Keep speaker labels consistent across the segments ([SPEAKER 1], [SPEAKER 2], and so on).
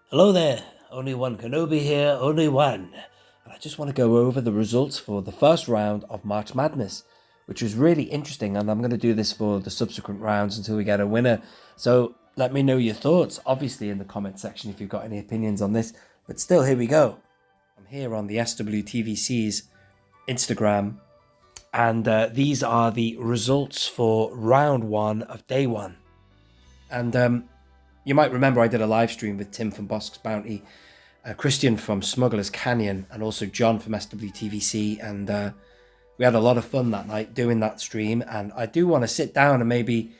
[SPEAKER 1] Hello there, only one Kenobi here, only one. And I just want to go over the results for the first round of March Madness, which was really interesting, and I'm going to do this for the subsequent rounds until we get a winner. So let me know your thoughts, obviously in the comment section if you've got any opinions on this, but still, here we go. I'm here on the SWTVC's Instagram, and these are the results for round one of day one. And you might remember I did a live stream with Tim from Bosk's Bounty, Christian from Smuggler's Canyon, and also John from SWTVC. And we had a lot of fun that night doing that stream. And I do want to sit down and maybe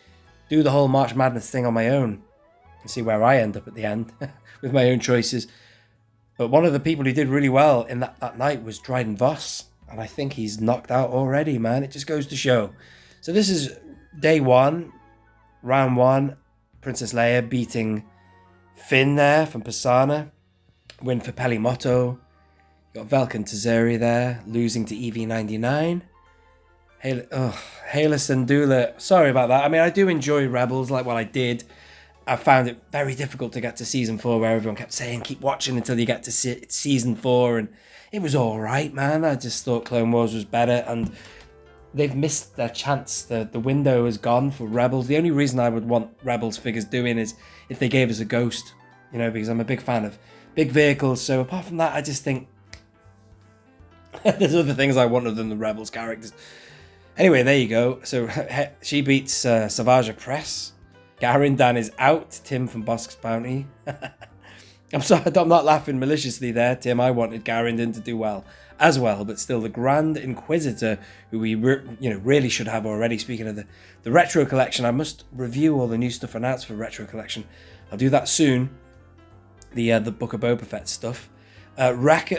[SPEAKER 1] do the whole March Madness thing on my own and see where I end up at the end with my own choices. But one of the people who did really well in that night was Dryden Voss. And I think he's knocked out already, man. It just goes to show. So this is day one, round one. Princess Leia beating Finn there from Pisana. Win for Pelimoto. You got Velkan Tazeri there, losing to EV99. Hayla Sandula. Sorry about that. I mean, I do enjoy Rebels, like what I did. I found it very difficult to get to season 4, where everyone kept saying, keep watching until you get to season 4. And it was all right, man. I just thought Clone Wars was better. And they've missed their chance. The window is gone for Rebels. The only reason I would want Rebels figures doing is if they gave us a ghost, because I'm a big fan of big vehicles. So apart from that, I just think there's other things I want other than the Rebels characters. Anyway, there you go. So she beats Savage Press. Garindan is out. Tim from Bosk's Bounty. I'm sorry, I'm not laughing maliciously there, Tim. I wanted Garindan to do well as well, but still the Grand Inquisitor, who we really should have already. Speaking of the Retro Collection, I must review all the new stuff announced for Retro Collection. I'll do that soon. The Book of Boba Fett stuff. Wrecker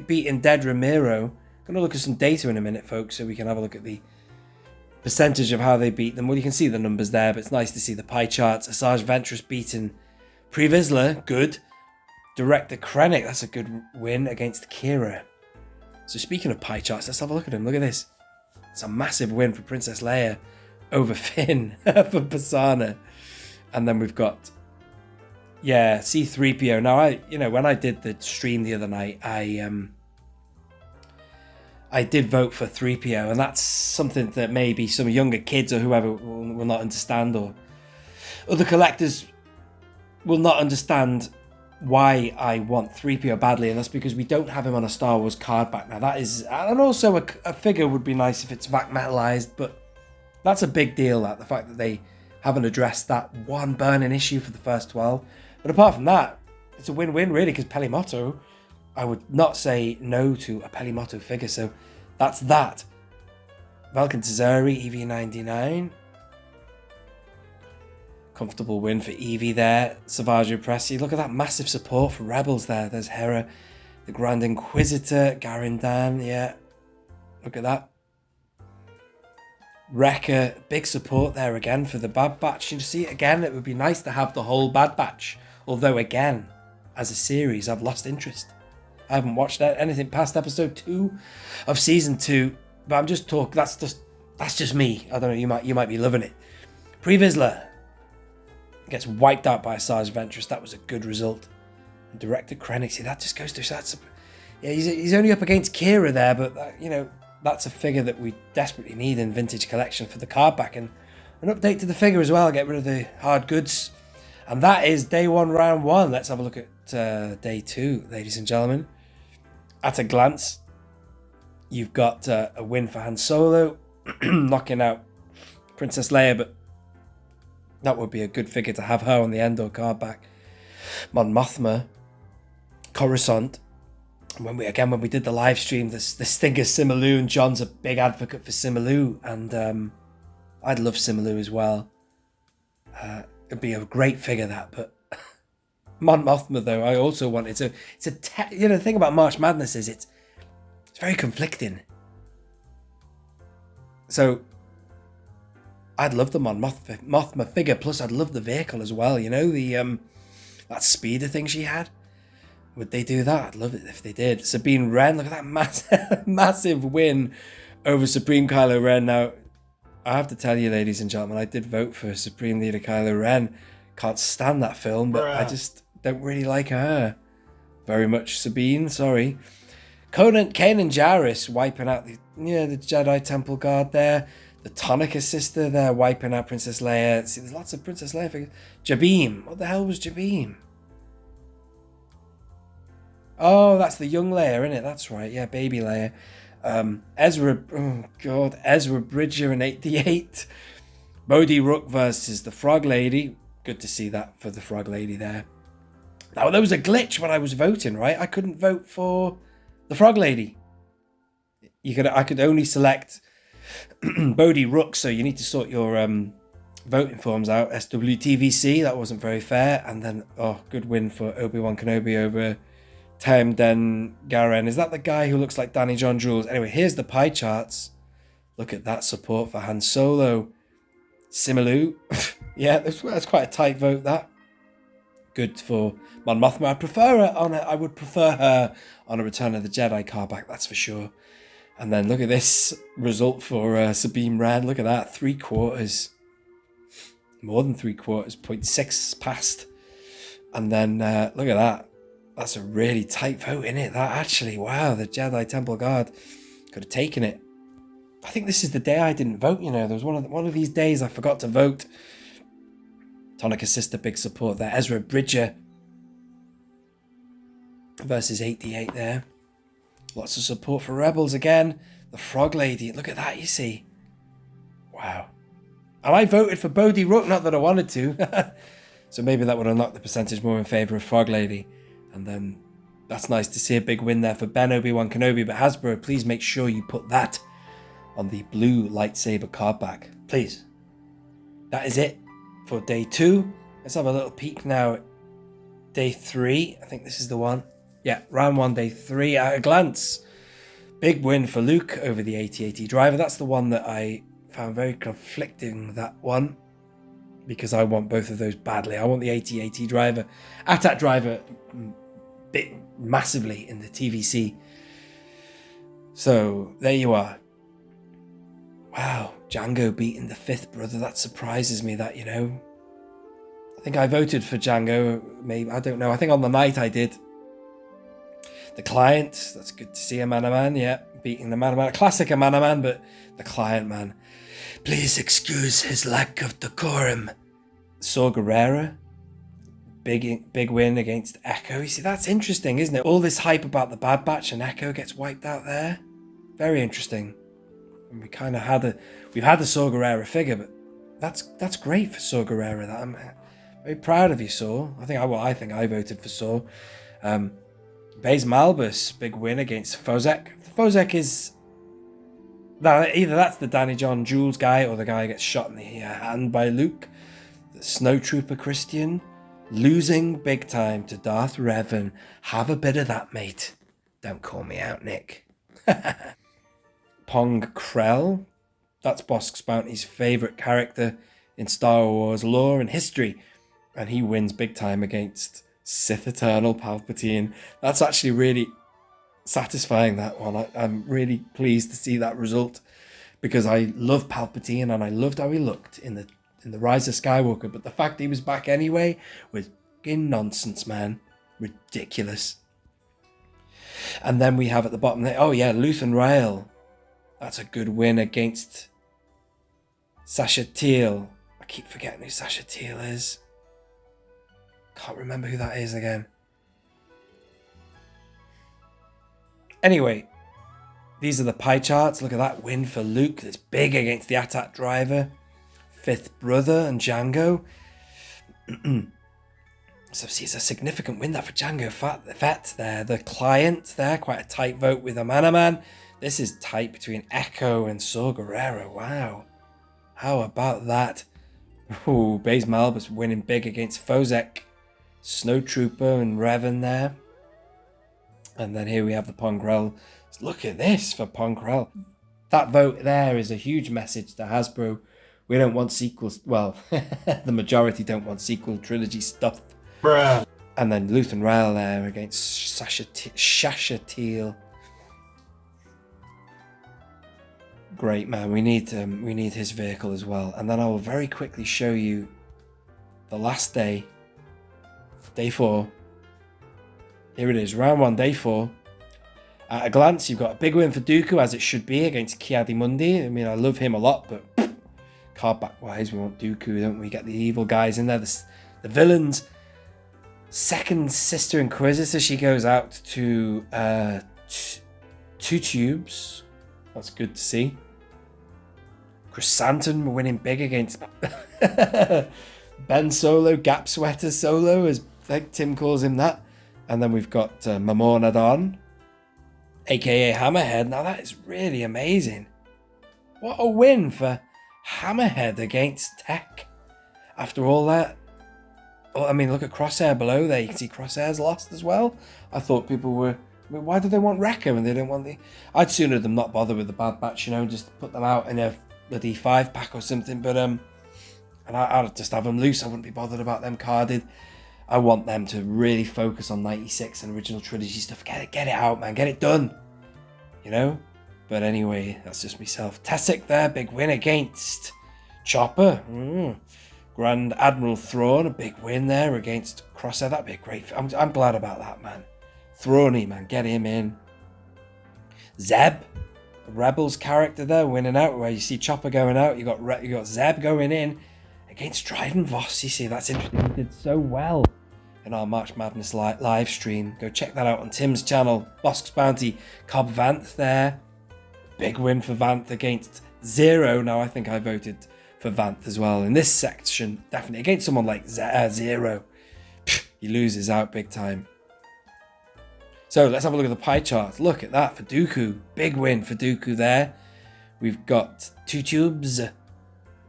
[SPEAKER 1] beating Dead Ramiro. Gonna look at some data in a minute, folks, so we can have a look at the percentage of how they beat them. Well, you can see the numbers there, but it's nice to see the pie charts. Asajj Ventress beating Pre Vizsla, good. Director Krennic, that's a good win against Kira. So speaking of pie charts, let's have a look at them. Look at this. It's a massive win for Princess Leia over Finn for Pisana. And then we've got, C-3PO. Now, when I did the stream the other night, I did vote for 3PO, and that's something that maybe some younger kids or whoever will not understand, or other collectors will not understand why I want 3PO badly, and that's because we don't have him on a Star Wars card back now. That is, and also a figure would be nice if it's vac metalized, but that's a big deal, the fact that they haven't addressed that one burning issue for the first 12. But apart from that, it's a win-win really, because Pelimoto, I would not say no to a Pelimoto figure, so that's that. Velkan Tazeri, EV99. Comfortable win for Evie there. Savage Pressy. Look at that massive support for Rebels there. There's Hera, the Grand Inquisitor, Garindan, yeah. Look at that. Wrecker, big support there again for the Bad Batch. You see, again, it would be nice to have the whole Bad Batch. Although, again, as a series, I've lost interest. I haven't watched anything past episode 2 of season 2, but I'm just talking. That's just me. I don't know. You might be loving it. Pre Vizsla gets wiped out by Asajj Ventress. That was a good result. And Director Krennic, see, that just goes to he's only up against Kira there, but that's a figure that we desperately need in Vintage Collection for the card back, and an update to the figure as well. Get rid of the hard goods, and that is day 1, round 1. Let's have a look at day 2, ladies and gentlemen. At a glance, you've got a win for Han Solo, knocking out Princess Leia, but that would be a good figure to have her on the Endor card back. Mon Mothma, Coruscant. When we did the live stream, this thing is Simalu, and John's a big advocate for Simalu, and I'd love Simalu as well. It'd be a great figure, that, but Mon Mothma, though, I also want it. So the thing about March Madness is it's very conflicting. So I'd love the Mon Mothma figure, plus I'd love the vehicle as well. The that speeder thing she had. Would they do that? I'd love it if they did. Sabine Wren, look at that massive win over Supreme Kylo Ren. Now, I have to tell you, ladies and gentlemen, I did vote for Supreme Leader Kylo Ren. Can't stand that film, but I just don't really like her very much. Sabine, sorry. Kanan Jarrus wiping out the Jedi Temple Guard there. The Tonica sister there wiping out Princess Leia. See, there's lots of Princess Leia figures. Jabim. What the hell was Jabim? Oh, that's the young Leia, isn't it? That's right. Yeah, baby Leia. Ezra. Oh, God. Ezra Bridger in 88. Bodhi Rook versus the Frog Lady. Good to see that for the Frog Lady there. Now, there was a glitch when I was voting, right? I couldn't vote for the Frog Lady. I could only select Bodhi Rook, so you need to sort your voting forms out. SWTVC, that wasn't very fair. And then, good win for Obi-Wan Kenobi over Temden Garen. Is that the guy who looks like Danny John Jules? Anyway, here's the pie charts. Look at that support for Han Solo. Simu. Yeah, that's quite a tight vote, that. Good for Mon Mothma. I would prefer her on a Return of the Jedi car back, that's for sure. And then look at this result for Sabine Wren. Look at that, 3/4. More than 3/4, 0.6 past. And then look at that. That's a really tight vote, isn't it? That actually, wow, the Jedi Temple Guard could have taken it. I think this is the day I didn't vote, There was one of these days I forgot to vote. Tonica's sister, big support there. Ezra Bridger versus 88 there. Lots of support for Rebels again. The Frog Lady. Look at that, you see. Wow. And I voted for Bodhi Rook, not that I wanted to. So maybe that would unlock the percentage more in favour of Frog Lady. And then that's nice to see a big win there for Ben Obi-Wan Kenobi. But Hasbro, please make sure you put that on the blue lightsaber card back. Please. That is it for day 2. Let's have a little peek now at day 3. I think this is the one. Yeah, round 1, day 3 at a glance. Big win for Luke over the AT-AT driver. That's the one that I found very conflicting, that one. Because I want both of those badly. I want the AT-AT driver, AT-AT driver, bit massively in the TVC. So, there you are. Wow, Django beating the 5th brother. That surprises me, that, I think I voted for Django. Maybe, I don't know. I think on the night I did. The Client, that's good to see a man, yeah, beating the man. Classic a man, but the Client, man. Please excuse his lack of decorum. Saw Gerrera, big win against Echo. You see, that's interesting, isn't it? All this hype about the Bad Batch and Echo gets wiped out there. Very interesting. And we kind of we've had the Saw Gerrera figure, but that's great for Saw Gerrera. That I'm very proud of you, Saw. I think I voted for Saw. Baze Malbus, big win against Fozek. Fozek is either that's the Danny John Jules guy or the guy who gets shot in the hand by Luke. The Snowtrooper Christian losing big time to Darth Revan. Have a bit of that, mate. Don't call me out, Nick. Pong Krell. That's Bosk's Bounty's favourite character in Star Wars lore and history. And he wins big time against Sith Eternal Palpatine. That's actually really satisfying, that one. I'm really pleased to see that result because I love Palpatine and I loved how he looked in the Rise of Skywalker, but the fact he was back anyway was fucking nonsense, man. Ridiculous. And then we have at the bottom there, Luthen Rail. That's a good win against Sasha Teal. I keep forgetting who Sasha Teal is. Can't remember who that is again. Anyway, these are the pie charts. Look at that win for Luke. That's big against the AT-AT driver. 5th brother and Django. So see, it's a significant win that for Django Fett there. The Client there, quite a tight vote with a man. This is tight between Echo and Saw Gerrera. Wow. How about that? Ooh, Baze Malbus winning big against Fozek. Snowtrooper and Revan there. And then here we have the Pongrel. Look at this for Pongrel. That vote there is a huge message to Hasbro. We don't want sequels. Well, the majority don't want sequel trilogy stuff. Bruh. And then Luthen Rail there against Sasha Teal. Great, man. We need his vehicle as well. And then I will very quickly show you the last day. Day 4. Here it is, round 1, day 4. At a glance, you've got a big win for Dooku, as it should be, against Ki-Adi-Mundi. I mean, I love him a lot, but card back-wise, we want Dooku, don't we? Get the evil guys in there, the villains. Second sister Inquisitor, she goes out to 2 tubes. That's good to see. Chrysanthemum winning big against Ben Solo, Gap Sweater Solo, as I think Tim calls him that. And then we've got Mamornadon, aka Hammerhead. Now that is really amazing. What a win for Hammerhead against Tech. After all that. Oh, I mean, look at Crosshair below there. You can see Crosshair's lost as well. I thought people were... I mean, why do they want Wrecker when they don't want the... I'd sooner them not bother with the Bad Batch, you know, just put them out in a bloody 5-pack or something. But, and I'd just have them loose. I wouldn't be bothered about them carded. I want them to really focus on 96 and original trilogy stuff. Get it out, man. Get it done. You know? But anyway, that's just myself. Tessic there, big win against Chopper. Grand Admiral Thrawn, a big win there against Crosshair. That'd be a great... I'm glad about that, man. Thrawny, man. Get him in. Zeb, the Rebels character there, winning out. Where you see Chopper going out, you got Zeb going in against Dryden Voss. You see, that's interesting. He did so well in our March Madness live stream. Go check that out on Tim's channel. Bosk's Bounty, Cobb Vanth there. Big win for Vanth against Zero. Now, I think I voted for Vanth as well in this section. Definitely against someone like Zero. He loses out big time. So let's have a look at the pie chart. Look at that for Dooku. Big win for Dooku there. We've got 2 tubes.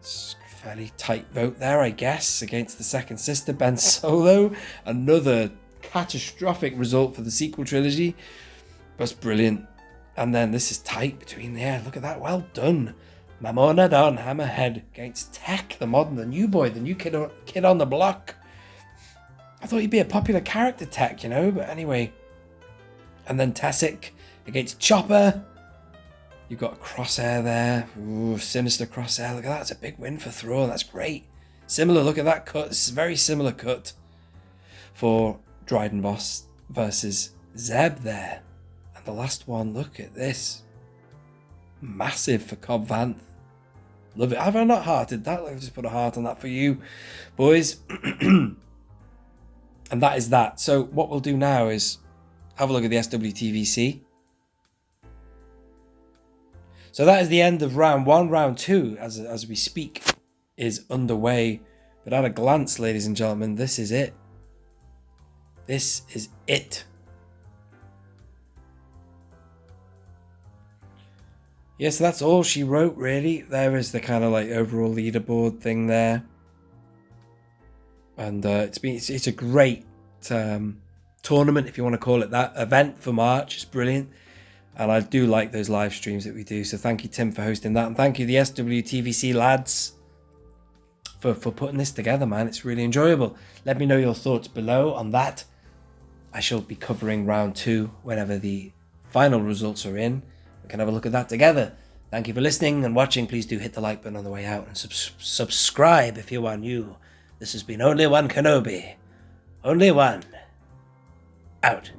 [SPEAKER 1] It's a fairly tight vote there, I guess, against the second sister, Ben Solo. Another catastrophic result for the sequel trilogy. That's brilliant. And then this is tight between there. Look at that. Well done. Mamornadon, Hammerhead against Tech, the new boy, the new kid on the block. I thought he'd be a popular character, Tech, you know, but anyway. And then Tessic against Chopper. You've got Crosshair there. Ooh, sinister Crosshair. Look at that. It's a big win for Thrawn. That's great. Similar. Look at that cut. It's a very similar cut for Dryden Voss versus Zeb there. And the last one, look at this. Massive for Cobb Vanth. Love it. Have I not hearted that? Let me just put a heart on that for you, boys. And that is that. So what we'll do now is have a look at the SWTVC. So that is the end of round 1. Round 2, as we speak, is underway. But at a glance, ladies and gentlemen, this is it. This is it. Yes, that's all she wrote, really. There is the kind of like overall leaderboard thing there. And it's a great tournament, if you want to call it that, event for March. It's brilliant. And I do like those live streams that we do. So thank you, Tim, for hosting that. And thank you, the SWTVC lads, for putting this together, man. It's really enjoyable. Let me know your thoughts below on that. I shall be covering round 2 whenever the final results are in. We can have a look at that together. Thank you for listening and watching. Please do hit the like button on the way out and subscribe if you are new. This has been Only One Kenobi. Only One. Out.